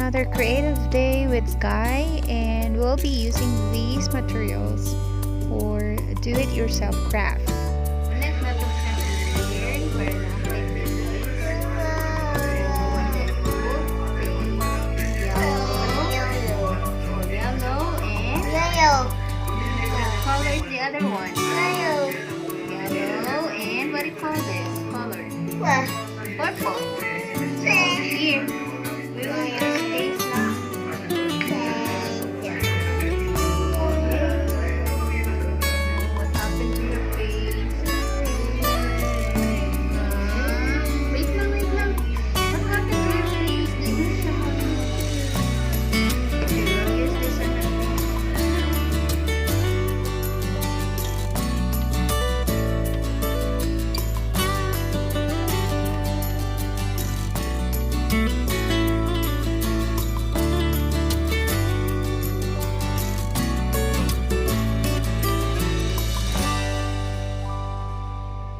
another creative day with Sky, and we'll be using these materials for do-it-yourself craft. Color is the other one. Yellow. Yellow. And what do you call this color? What? Purple. So here, we will use this now. What happened to your face? Wait lang, wait lang. What happened to your face? We will use this on our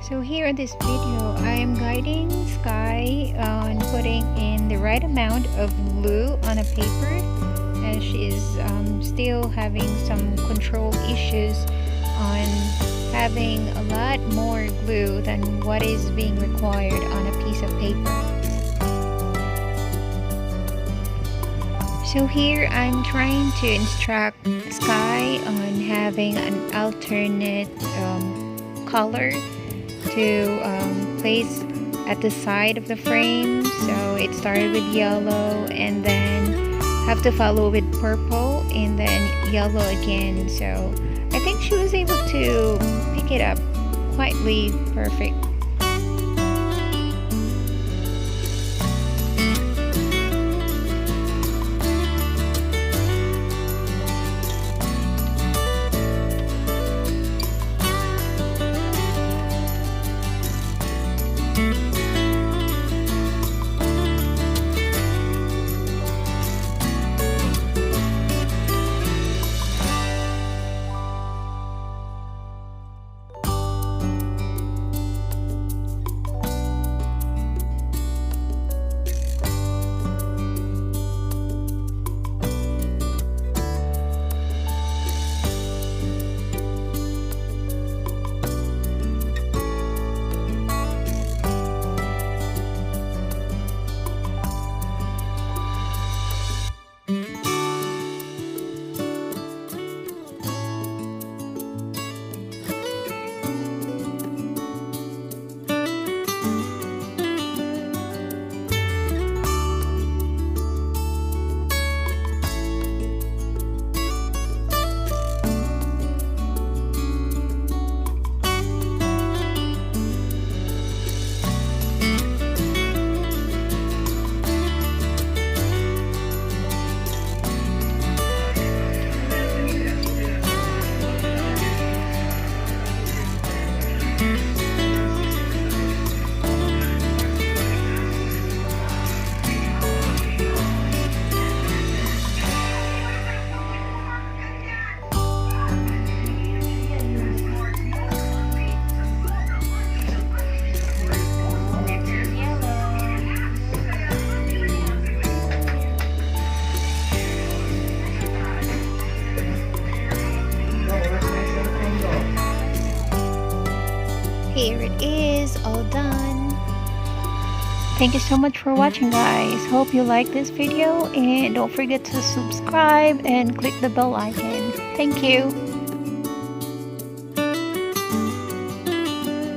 So here in this video, I am guiding Sky on putting in the right amount of glue on a paper, as she is still having some control issues on having a lot more glue than what is being required on a piece of paper. So here I'm trying to instruct Sky on having an alternate color to place at the side of the frame. So it started with yellow and then have to follow with purple and then yellow again. So I think she was able to pick it up quietly perfect. Here it is, all done. Thank you so much for watching, guys. Hope you like this video, and don't forget to subscribe and click the bell icon. Thank you.